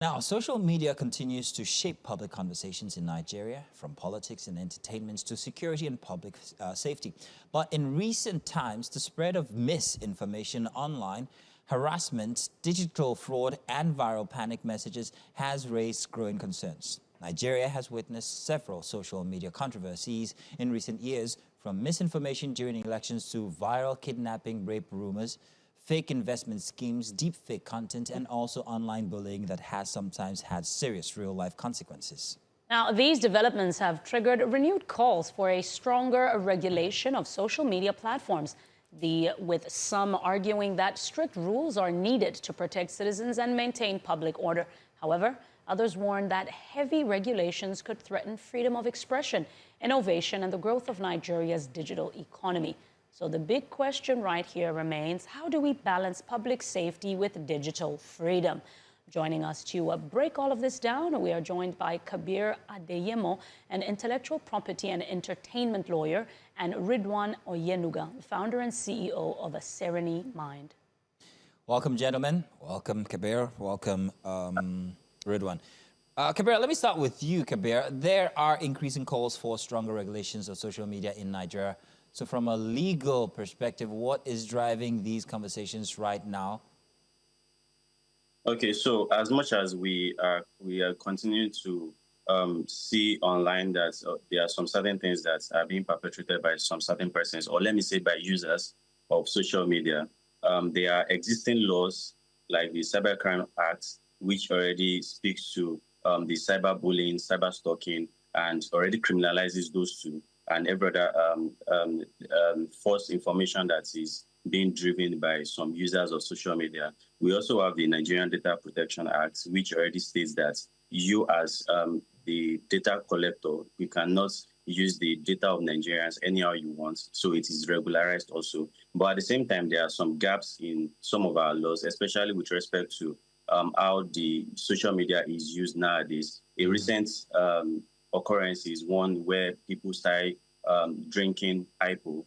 Now, social media continues to shape public conversations in Nigeria, from politics and entertainment to security and public safety. But in recent times, the spread of misinformation online, harassment, digital fraud, and viral panic messages has raised growing concerns. Nigeria has witnessed several social media controversies in recent years, from misinformation during elections to viral kidnapping, rape rumors, fake investment schemes, deep fake content, and also online bullying that has sometimes had serious real-life consequences. Now, these developments have triggered renewed calls for a stronger regulation of social media platforms, with some arguing that strict rules are needed to protect citizens and maintain public order. However, others warn that heavy regulations could threaten freedom of expression, innovation, and the growth of Nigeria's digital economy. So the big question right here remains, how do we balance public safety with digital freedom? Joining us to break all of this down, we are joined by Kabir Adeyemo, an intellectual property and entertainment lawyer, and Ridwan Oyenuga, founder and CEO of A Sereni Mind. Welcome, gentlemen. Welcome, Kabir. Welcome, Ridwan. Kabir, let me start with you, Kabir. There are increasing calls for stronger regulations of social media in Nigeria. So from a legal perspective, what is driving these conversations right now? Okay, so as much as we are continuing to see online that there are some certain things that are being perpetrated by some certain persons, or let me say by users of social media, there are existing laws like the Cybercrime Act, which already speaks to the cyberbullying, cyber stalking, and already criminalizes those two and every other false information that is being driven by some users of social media. We also have the Nigerian Data Protection Act, which already states that you as the data collector, you cannot use the data of Nigerians anyhow you want. So it is regularized also. But at the same time, there are some gaps in some of our laws, especially with respect to how the social media is used nowadays. A recent occurrence is one where people start drinking hypo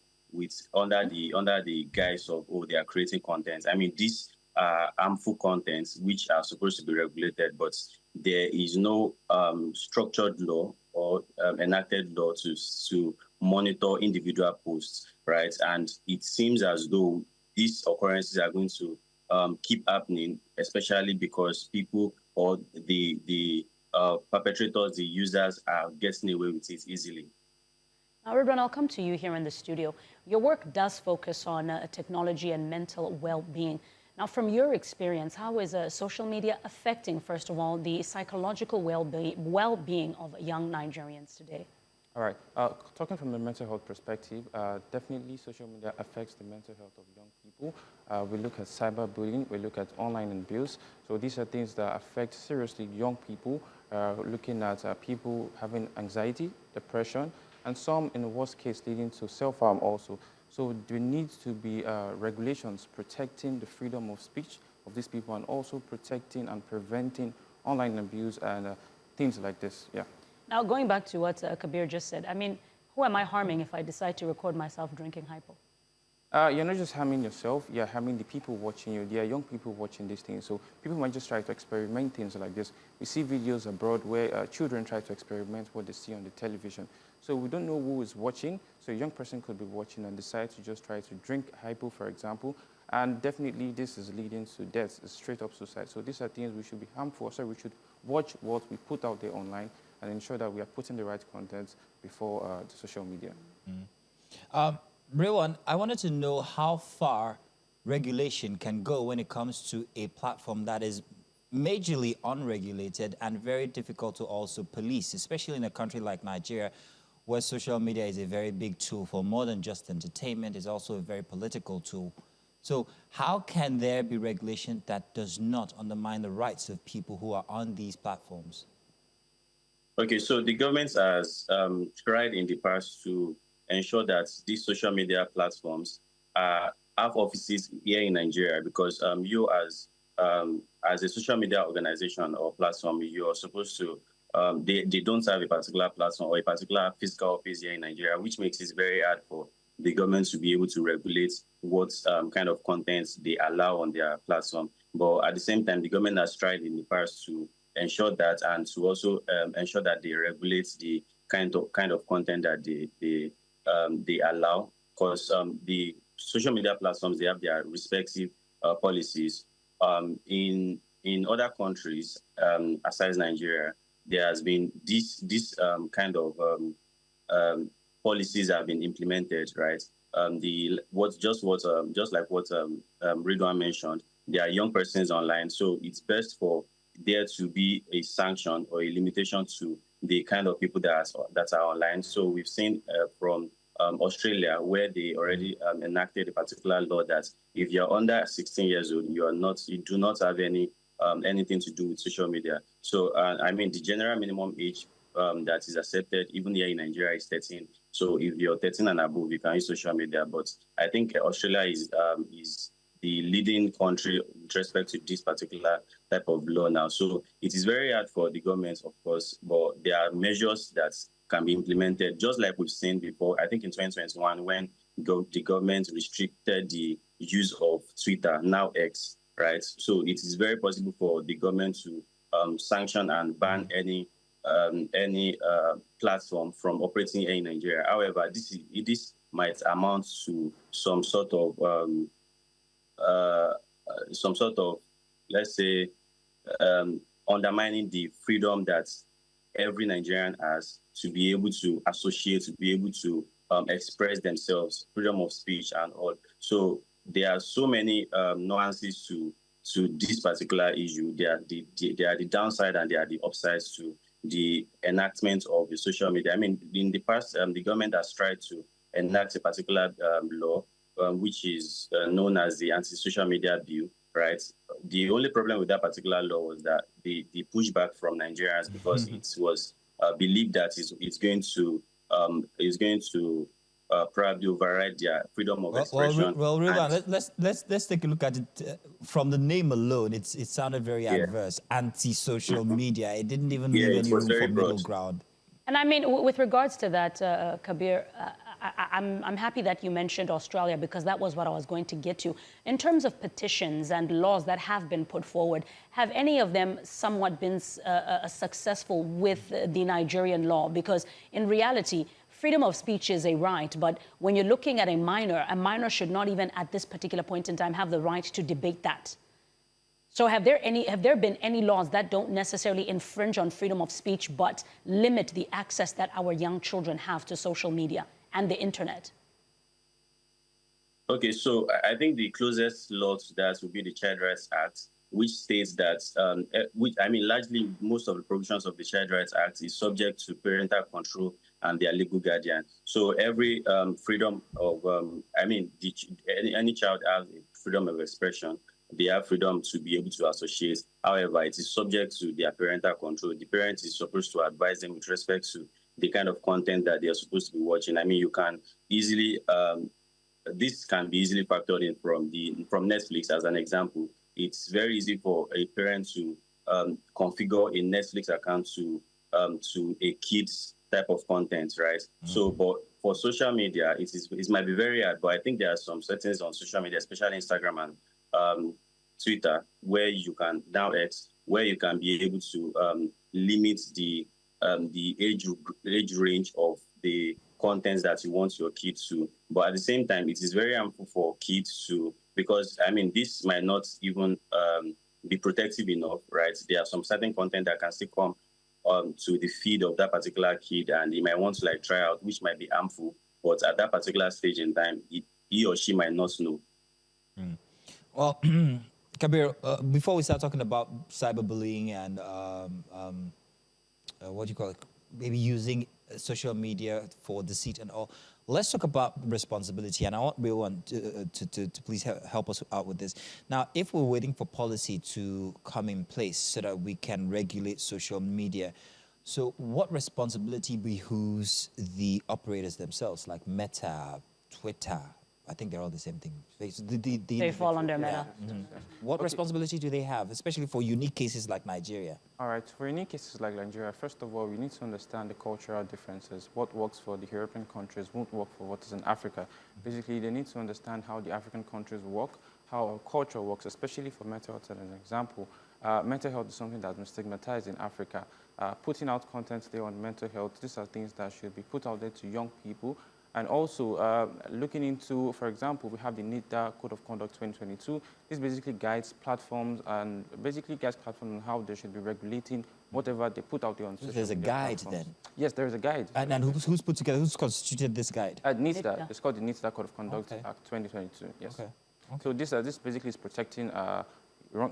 under the guise of, oh, they are creating content. I mean, these are harmful contents which are supposed to be regulated, but there is no structured law or enacted law to monitor individual posts, right? And it seems as though these occurrences are going to keep happening, especially because people or the perpetrators, the users, are getting away with it easily. Now, Ridwan, I'll come to you here in the studio. Your work does focus on technology and mental well-being. Now, from your experience, how is social media affecting, first of all, the psychological well-being of young Nigerians today? All right. Talking from the mental health perspective, definitely social media affects the mental health of young people. We look at cyberbullying, we look at online abuse. So these are things that affect seriously young people, looking at people having anxiety, depression, and some, in the worst case, leading to self-harm also. So there needs to be regulations protecting the freedom of speech of these people and also protecting and preventing online abuse and things like this, yeah. Now, going back to what Kabir just said, I mean, who am I harming if I decide to record myself drinking hypo? You're not just harming yourself, you're harming the people watching you. There are young people watching these things, so people might just try to experiment things like this. We see videos abroad where children try to experiment what they see on the television. So we don't know who is watching, so a young person could be watching and decide to just try to drink hypo, for example, and definitely this is leading to death, straight up suicide. So these are things we should be harmful, so we should watch what we put out there online and ensure that we are putting the right content before the social media. Ridwan, I wanted to know how far regulation can go when it comes to a platform that is majorly unregulated and very difficult to also police, especially in a country like Nigeria, where social media is a very big tool for more than just entertainment. It's also a very political tool. So how can there be regulation that does not undermine the rights of people who are on these platforms? Okay, so the government has tried in the past to ensure that these social media platforms have offices here in Nigeria, because you as a social media organization or platform, you are supposed to, they don't have a particular platform or a particular physical office here in Nigeria, which makes it very hard for the government to be able to regulate what kind of content they allow on their platform. But at the same time, the government has tried in the past to ensure that, and to also ensure that they regulate the kind of content that they allow, because the social media platforms, they have their respective policies. In other countries, aside Nigeria, there has been this kind of policies have been implemented, right? Just like what Ridwan mentioned, there are young persons online, so it's best for there to be a sanction or a limitation to the kind of people that are online. So we've seen from Australia, where they already enacted a particular law that if you're under 16 years old, you do not have anything to do with social media. So I mean, the general minimum age that is accepted, even here in Nigeria, is 13. So if you're 13 and above, you can use social media. But I think Australia is the leading country with respect to this particular type of law now. So it is very hard for the government, of course, but there are measures that can be implemented, just like we've seen before. I think in 2021, when the government restricted the use of Twitter, now X, right? So it is very possible for the government to sanction and ban any platform from operating in Nigeria. However, this might amount to some sort of let's say, undermining the freedom that every Nigerian has to be able to associate, to be able to express themselves, freedom of speech and all. So there are so many nuances to this particular issue. There are the downside and there are the upsides to the enactment of the social media. I mean, in the past, the government has tried to enact a particular law, which is known as the Anti-Social Media Bill, right? The only problem with that particular law was that the pushback from Nigerians, because it was believed that it's going to probably override their freedom of expression. Well, Ridwan, let's take a look at it from the name alone. It sounded very adverse, anti-social media. It didn't even leave any room for middle ground. And I mean, with regards to that, Kabir, I'm happy that you mentioned Australia, because that was what I was going to get to. In terms of petitions and laws that have been put forward, have any of them somewhat been successful with the Nigerian law? Because in reality, freedom of speech is a right, but when you're looking at a minor should not even at this particular point in time have the right to debate that. So have there been any laws that don't necessarily infringe on freedom of speech but limit the access that our young children have to social media and the internet? Okay, so I think the closest law to that would be the Child Rights Act, which states that, largely most of the provisions of the Child Rights Act is subject to parental control and their legal guardian. So every freedom of, any child has freedom of expression. They have freedom to be able to associate. However, it is subject to their parental control. The parent is supposed to advise them with respect to the kind of content that they are supposed to be watching. I mean, you can easily, this can be easily factored in from Netflix as an example. It's very easy for a parent to configure a Netflix account to a kid's type of content, right? So, but for social media, it might be very hard, but I think there are some settings on social media, especially Instagram and Twitter, where you can where you can be able to limit the age range of the contents that you want your kids to. But at the same time, it is very harmful for kids to, because I mean, this might not even be protective enough, right? There are some certain content that can still come to the feed of that particular kid, and he might want to try out, which might be harmful. But at that particular stage in time, he or she might not know. Well, Kabir, before we start talking about cyberbullying and what do you call it, maybe using social media for deceit and all, let's talk about responsibility. And I want everyone to please help us out with this. Now, if we're waiting for policy to come in place so that we can regulate social media, so what responsibility behooves the operators themselves, like Meta, Twitter? I think they're all the same thing. They fall under Meta. What responsibility do they have, especially for unique cases like Nigeria? All right, for unique cases like Nigeria, first of all, we need to understand the cultural differences. What works for the European countries won't work for what is in Africa. Basically, they need to understand how the African countries work, how our culture works, especially for Meta as an example. mental health is something that's been stigmatized in Africa. Putting out content there on mental health, these are things that should be put out there to young people. And also looking into, for example, we have the NIDA Code of Conduct 2022. This basically guides platforms on how they should be regulating whatever they put out there on social media. There's a guide platforms. then? Yes, there is a guide. And who's put together, who's constituted this guide? NIDA. It's called the NIDA Code of Conduct Okay. Act 2022. Yes. Okay. So this basically is protecting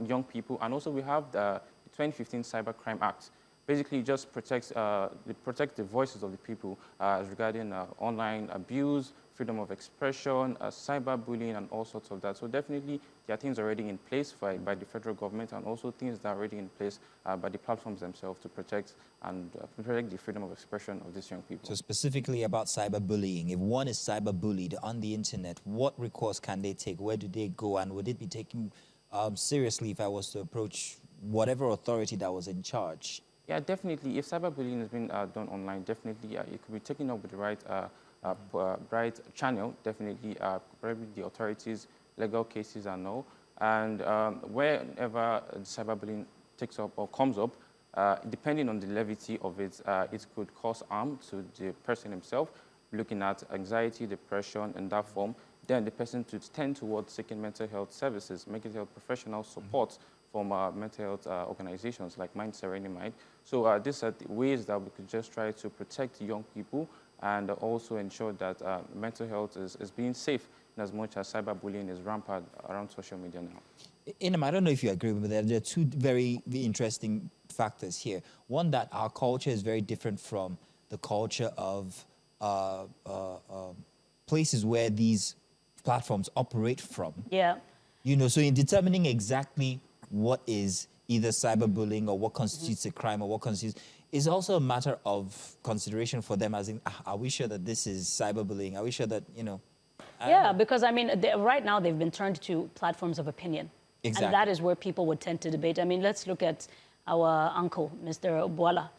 young people, and also we have the 2015 Cybercrime Act. Basically, it just protects the voices of the people regarding online abuse, freedom of expression, cyberbullying, and all sorts of that. So definitely, there are things already in place by the federal government, and also things that are already in place by the platforms themselves to protect the freedom of expression of these young people. So specifically about cyberbullying, if one is cyberbullied on the internet, what recourse can they take? Where do they go? And would it be taken seriously if I was to approach whatever authority that was in charge? Yeah, definitely. If cyberbullying has been done online, definitely it could be taken up with the right channel. Definitely, probably the authorities, legal cases, and all. And whenever cyberbullying takes up or comes up, depending on the levity of it, it could cause harm to the person himself. Looking at anxiety, depression, in that form, then the person to tend towards seeking mental health services, mental health professional support from mental health organizations like Mind Serene Mind. So these are the ways that we could just try to protect young people and also ensure that mental health is being safe in as much as cyberbullying is rampant around social media now. Inem, I don't know if you agree with me. There are two very interesting factors here. One, that our culture is very different from the culture of places where these platforms operate from. Yeah. You know, so in determining exactly what is either cyberbullying or what constitutes a crime or what constitutes, is also a matter of consideration for them, as in, are we sure that this is cyberbullying? Are we sure that, you know? Yeah, because I mean, right now they've been turned to platforms of opinion. Exactly. And that is where people would tend to debate. I mean, let's look at our uncle, Mr. Boala.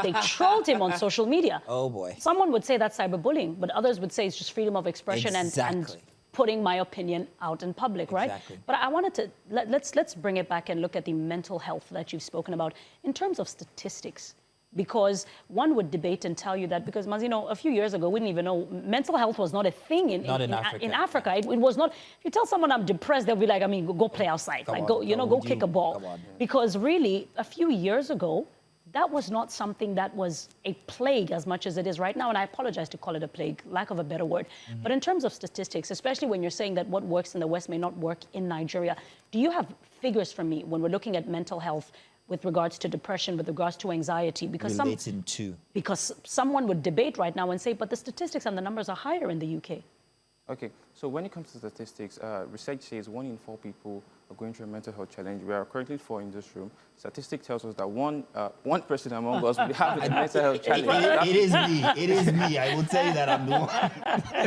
They trolled him on social media. Oh boy. Someone would say that's cyberbullying, but others would say it's just freedom of expression and Exactly. putting my opinion out in public, right? Exactly. But I wanted to, let's bring it back and look at the mental health that you've spoken about in terms of statistics. Because one would debate and tell you that, because, Mazino, a few years ago, we didn't even know mental health was not a thing in Africa. In Africa. It was not. If you tell someone I'm depressed, they'll be like, I mean, go play outside. Go kick a ball. Because really, a few years ago, that was not something that was a plague as much as it is right now. And I apologize to call it a plague, lack of a better word. But in terms of statistics, especially when you're saying that what works in the West may not work in Nigeria, do you have figures for me when we're looking at mental health with regards to depression, with regards to anxiety? Because someone would debate right now and say, but the statistics and the numbers are higher in the UK. Okay, so when it comes to statistics, research says 1 in 4 people are going through a mental health challenge. We are currently 4 in this room. Statistics tells us that one person among us will have a mental health challenge. It is me. It is me. I will tell you that I'm the one.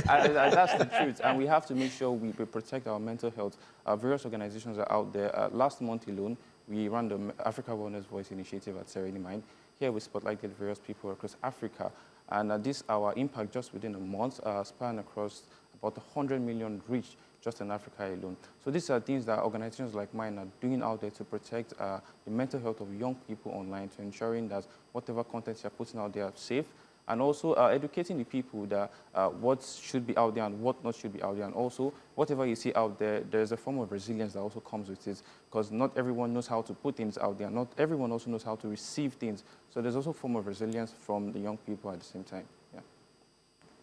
That's the truth, and we have to make sure we protect our mental health. Various organizations are out there. Last month alone, we ran the Africa Wellness Voice Initiative at Serene Mind. Here we spotlighted various people across Africa, and our impact just within a month span across about 100 million reach just in Africa alone. So these are things that organizations like mine are doing out there to protect the mental health of young people online, to ensuring that whatever content you're putting out there are safe, and also educating the people that what should be out there and what not should be out there. And also, whatever you see out there, there's a form of resilience that also comes with it, because not everyone knows how to put things out there. Not everyone also knows how to receive things. So there's also a form of resilience from the young people at the same time. Yeah.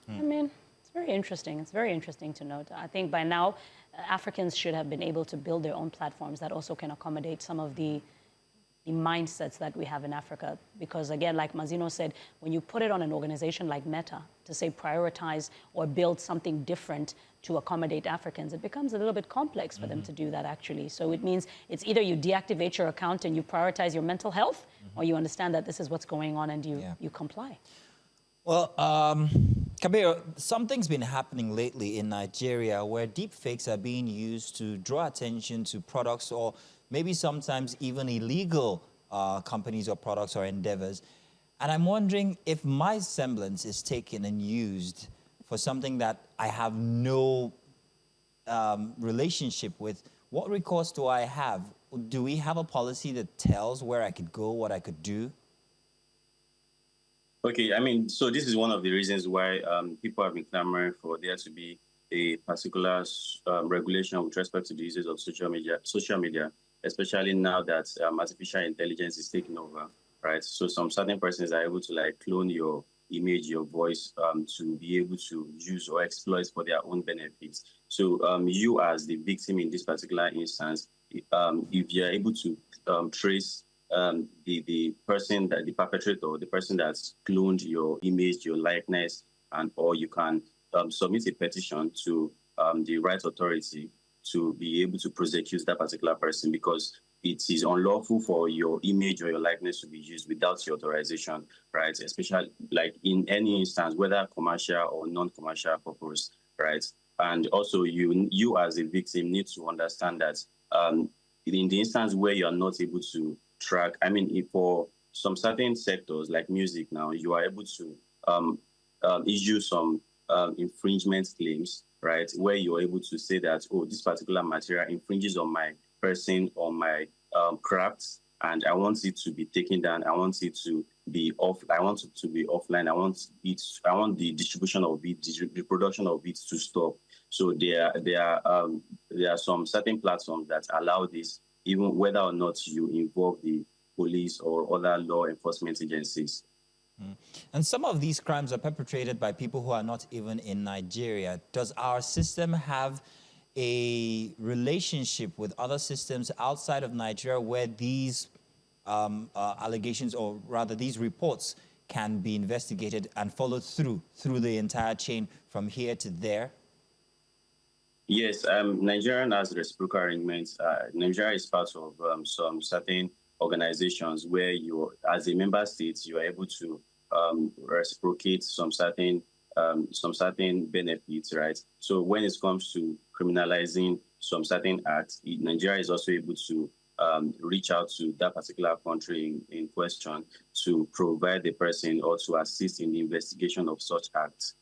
I mean, it's very interesting. It's very interesting to note. I think by now, Africans should have been able to build their own platforms that also can accommodate some of the mindsets that we have in Africa. Because again, like Mazino said, when you put it on an organization like Meta to say prioritize or build something different to accommodate Africans, it becomes a little bit complex for them to do that actually. So it means it's either you deactivate your account and you prioritize your mental health, or you understand that this is what's going on and you comply. Well, Kabir, something's been happening lately in Nigeria where deepfakes are being used to draw attention to products or maybe sometimes even illegal companies or products or endeavors. And I'm wondering if my semblance is taken and used for something that I have no relationship with, what recourse do I have? do we have a policy that tells where I could go, what I could do? Okay, I mean, so this is one of the reasons why people have been clamoring for there to be a particular regulation with respect to the uses of social media, especially now that artificial intelligence is taking over, right? So some certain persons are able to like clone your image, your voice, to be able to use or exploit for their own benefits. So you as the victim in this particular instance, if you're able to trace the person that the perpetrator, the person that's cloned your image, your likeness, and or you can submit a petition to the right authority to be able to prosecute that particular person, because it is unlawful for your image or your likeness to be used without your authorization, right? Especially like in any instance, whether commercial or non-commercial purpose, right? And also you as a victim need to understand that in the instance where you are not able to track, I mean, if for some certain sectors like music now, you are able to issue some infringement claims, right? Where you're able to say that, oh, this particular material infringes on my person, on my crafts, and I want it to be taken down. I want it to be off. I want it to be offline. I want the distribution of it, the production of it to stop. So there are some certain platforms that allow this, even whether or not you involve the police or other law enforcement agencies. And some of these crimes are perpetrated by people who are not even in Nigeria. Does our system have a relationship with other systems outside of Nigeria where these allegations, or rather these reports, can be investigated and followed through the entire chain from here to there? Yes, Nigerian has reciprocal arrangements. Nigeria is part of some certain organizations where you, as a member state, you are able to reciprocate some certain benefits, right? So when it comes to criminalizing some certain acts, Nigeria is also able to reach out to that particular country in question to provide the person or to assist in the investigation of such acts.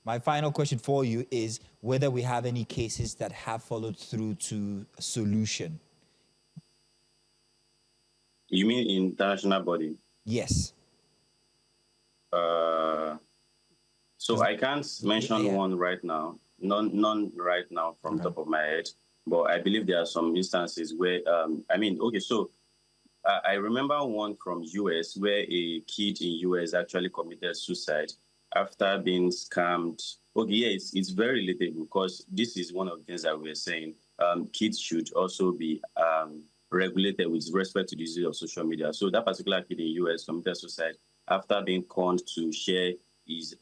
My final question for you is whether we have any cases that have followed through to a solution. You mean international body? Yes. So I can't mention one right now, none right now from top of my head, but I believe there are some instances where, so I remember one from US where a kid in US actually committed suicide after being scammed. Okay, yeah, it's very relatable because this is one of the things that we're saying. Kids should also be regulated with respect to the use of social media. So that particular kid in US committed suicide after being conned to share his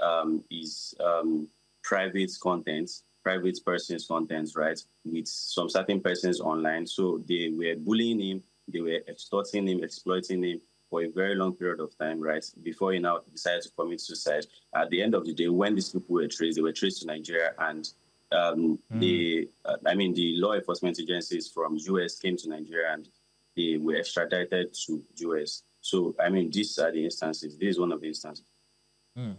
private contents, private person's contents, right, with some certain persons online. So they were bullying him, they were extorting him, exploiting him for a very long period of time, right, before he now decided to commit suicide. At the end of the day, when these people were traced, they were traced to Nigeria, and the law enforcement agencies from US came to Nigeria and they were extradited to US. So, I mean, these are the instances. This is one of the instances.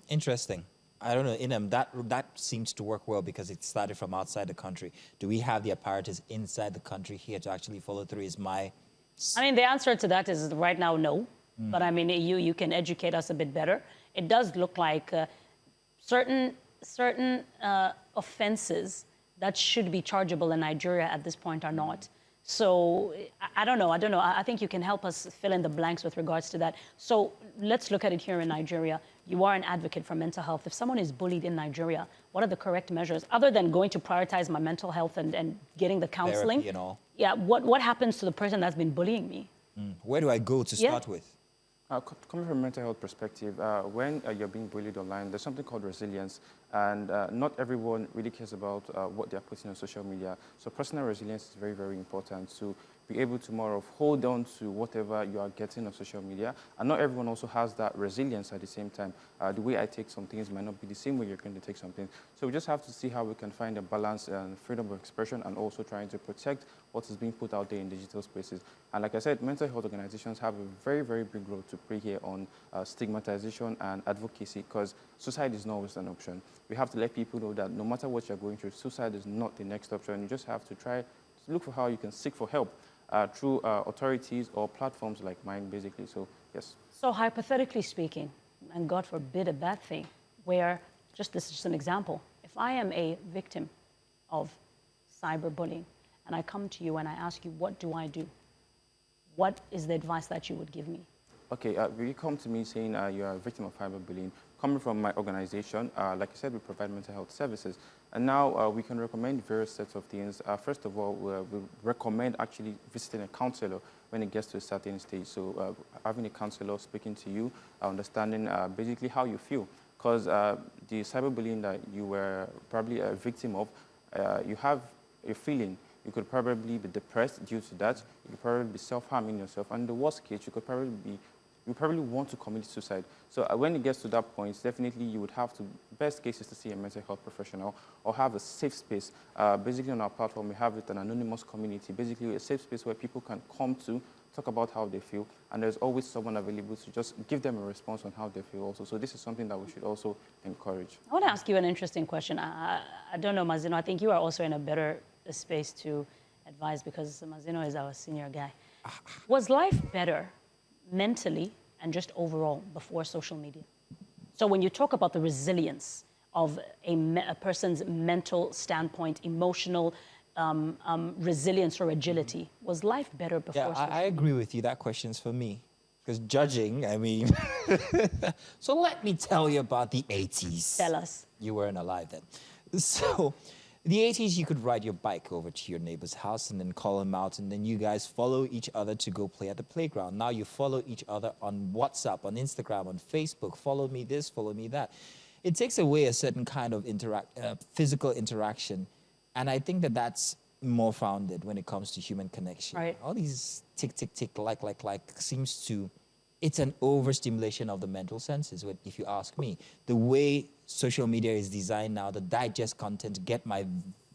Interesting. I don't know, Inem, that seems to work well because it started from outside the country. Do we have the apparatus inside the country here to actually follow through? I mean, the answer to that is right now, no. But I mean, you can educate us a bit better. It does look like certain offenses that should be chargeable in Nigeria at this point are not. So I don't know. I think you can help us fill in the blanks with regards to that. So let's look at it here in Nigeria. You are an advocate for mental health. If someone is bullied in Nigeria, what are the correct measures other than going to prioritize my mental health and getting the counseling? Therapy and all. Yeah. What happens to the person that's been bullying me? Where do I go to start with? Coming from a mental health perspective, when you're being bullied online, there's something called resilience, and not everyone really cares about what they're putting on social media. So personal resilience is very, very important to be able to more of hold on to whatever you are getting on social media. And not everyone also has that resilience at the same time. The way I take some things might not be the same way you're going to take something. So we just have to see how we can find a balance and freedom of expression and also trying to protect what is being put out there in digital spaces. And like I said, mental health organizations have a very, very big role to play here on stigmatization and advocacy, because suicide is not always an option. We have to let people know that no matter what you're going through, suicide is not the next option. You just have to try to look for how you can seek for help. through authorities or platforms like mine, basically. So, yes. So hypothetically speaking, and God forbid a bad thing, where, this is just an example, if I am a victim of cyberbullying and I come to you and I ask you, what do I do? What is the advice that you would give me? Okay, when you come to me saying you are a victim of cyberbullying, coming from my organization, like I said, we provide mental health services. And now we can recommend various sets of things. First of all, we recommend actually visiting a counselor when it gets to a certain stage. So having a counselor speaking to you, understanding basically how you feel. Because the cyberbullying that you were probably a victim of, you have a feeling. You could probably be depressed due to that. You could probably be self-harming yourself. And in the worst case, you probably want to commit suicide. So when it gets to that point, definitely you would have to, best case is to see a mental health professional or have a safe space. Basically on our platform, we have it an anonymous community, basically a safe space where people can come to talk about how they feel. And there's always someone available to just give them a response on how they feel also. So this is something that we should also encourage. I want to ask you an interesting question. I don't know, Mazino, I think you are also in a better space to advise because Mazino is our senior guy. Was life better mentally and just overall before social media? So when you talk about the resilience of a person's mental standpoint, emotional resilience or agility, was life better before social media? I agree with you. That question's for me. Because judging, I mean... So let me tell you about the 80s. Tell us. You weren't alive then. So... The 80s, you could ride your bike over to your neighbor's house and then call him out, and then you guys follow each other to go play at the playground. Now you follow each other on WhatsApp, on Instagram, on Facebook. Follow me this, follow me that. It takes away a certain kind of physical interaction, and I think that that's more founded when it comes to human connection. Right. All these tick, tick, tick, like, seems to... It's an overstimulation of the mental senses, if you ask me. The way social media is designed now, the digest content, get my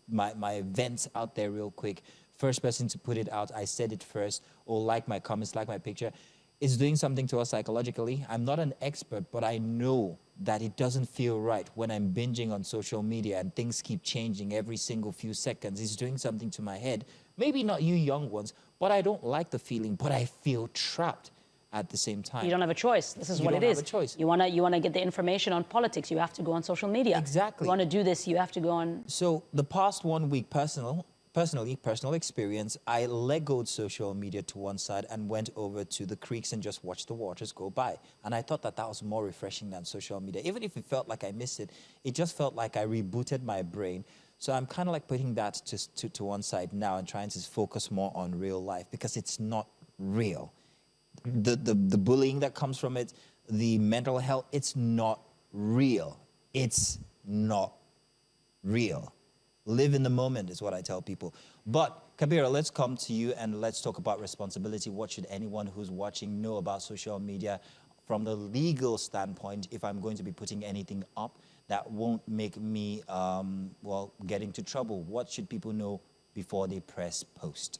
events out there real quick, first person to put it out, I said it first, or like my comments, like my picture, is doing something to us psychologically. I'm not an expert, but I know that it doesn't feel right when I'm binging on social media and things keep changing every single few seconds. It's doing something to my head. Maybe not you young ones, but I don't like the feeling, but I feel trapped at the same time. You don't have a choice. This is what it is. You don't have a choice. You wanna get the information on politics, you have to go on social media. Exactly. You want to do this, you have to go on. So the past 1 week, personal experience, I legoed social media to one side and went over to the creeks and just watched the waters go by. And I thought that was more refreshing than social media. Even if it felt like I missed it, it just felt like I rebooted my brain. So I'm kind of like putting that to one side now and trying to focus more on real life because it's not real. The bullying that comes from it, the mental health, it's not real. It's not real. Live in the moment is what I tell people. But Kabira, let's come to you and let's talk about responsibility. What should anyone who's watching know about social media from the legal standpoint if I'm going to be putting anything up that won't make me, get into trouble? What should people know before they press post?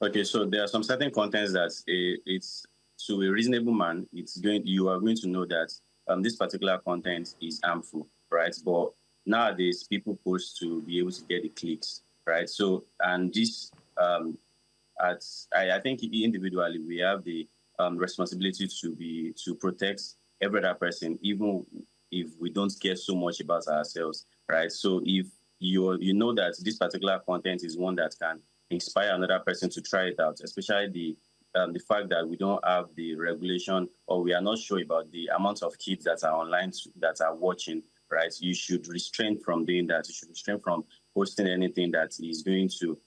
Okay, so there are some certain contents that it's to a reasonable man, you are going to know that this particular content is harmful, right? But nowadays, people post to be able to get the clicks, right? So, and this, I think individually we have the responsibility to protect every other person, even if we don't care so much about ourselves, right? So, if you know that this particular content is one that can inspire another person to try it out, especially the fact that we don't have the regulation or we are not sure about the amount of kids that are online that are watching, right? You should restrain from doing that. You should restrain from posting anything that is going to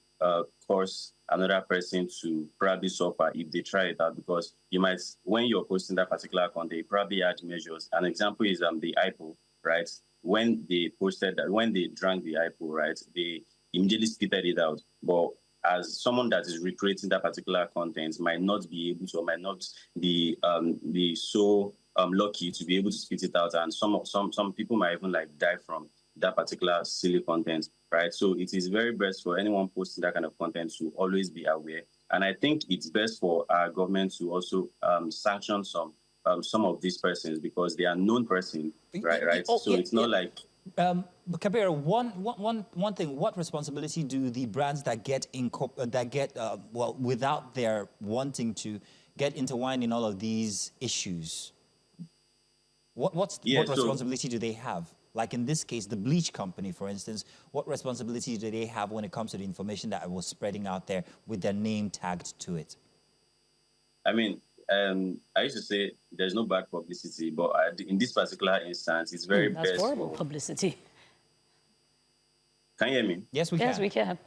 cause another person to probably suffer if they try it out, because you might, when you're posting that particular content, you probably had measures. An example is the IPO, right? When they posted that, when they drank the IPO, right, they immediately spitted it out. But as someone that is recreating that particular content might not be able to, or might not be so lucky to be able to spit it out, and some people might even like die from that particular silly content, right? So it is very best for anyone posting that kind of content to always be aware. And I think it's best for our government to also sanction some of these persons because they are known persons, right? Oh, so it's not like But Kabir, one thing, what responsibility do the brands that get well, without their wanting to, get intertwined in all of these issues? What responsibility do they have? Like in this case, the bleach company, for instance, what responsibility do they have when it comes to the information that was spreading out there with their name tagged to it? I mean, I used to say there's no bad publicity, but in this particular instance, it's very That's best horrible publicity. Can you hear me? Yes, we can. Yes, we can.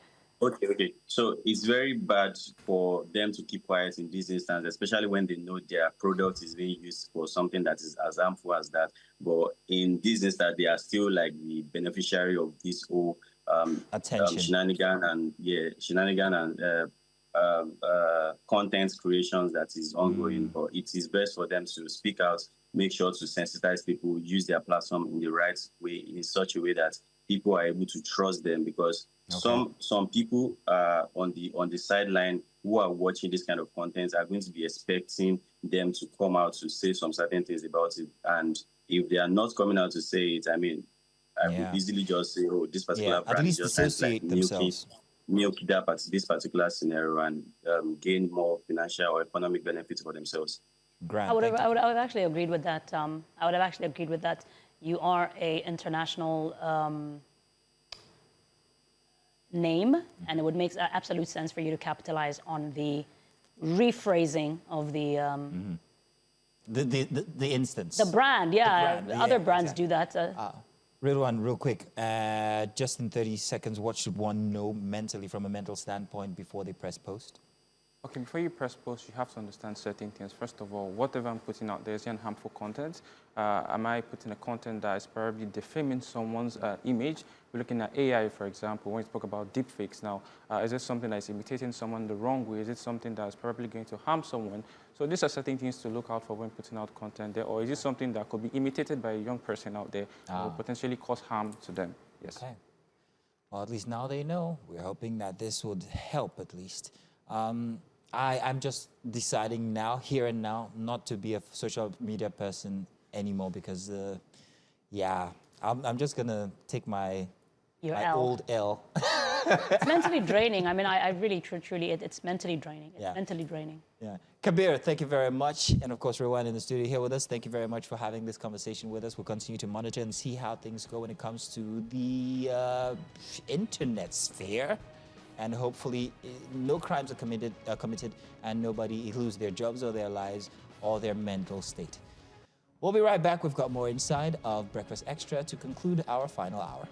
Okay. So it's very bad for them to keep quiet in this instance, especially when they know their product is being used for something that is as harmful as that. But in this instance, they are still like the beneficiary of this whole shenanigan and content creations that is ongoing. But it is best for them to speak out, make sure to sensitize people, use their platform in the right way, in such a way that people are able to trust them, because some people on the sideline who are watching this kind of content are going to be expecting them to come out to say some certain things about it. And if they are not coming out to say it, I mean, I could easily just say, oh, this particular brand at least just associate themselves. milk it up at this particular scenario and gain more financial or economic benefits for themselves. Grant, I would have actually agreed with that. I would have actually agreed with that. You are a international name, and it would make absolute sense for you to capitalize on the rephrasing of the instance. the brand. Yeah, brand, other yeah, brands exactly. do that. Real quick, just in 30 seconds, what should one know mentally, from a mental standpoint, before they press post? Okay, before you press post, you have to understand certain things. First of all, whatever I'm putting out there is harmful content. Am I putting a content that is probably defaming someone's image? We're looking at AI, for example, when we talk about deepfakes now. Is it something that is imitating someone the wrong way? Is it something that is probably going to harm someone? So these are certain things to look out for when putting out content there. Or is it something that could be imitated by a young person out there and will potentially cause harm to them? Yes. Okay. Well, at least now they know. We're hoping that this would help at least. I'm just deciding now, here and now, not to be a social media person anymore because, I'm just going to take my old L. It's mentally draining. I mean, I really, truly, it's mentally draining. It's mentally draining. Yeah. Kabir, thank you very much. And of course, Rewind in the studio here with us. Thank you very much for having this conversation with us. We'll continue to monitor and see how things go when it comes to the internet sphere. And hopefully no crimes are committed and nobody lose their jobs or their lives or their mental state. We'll be right back. We've got more inside of Breakfast Extra to conclude our final hour.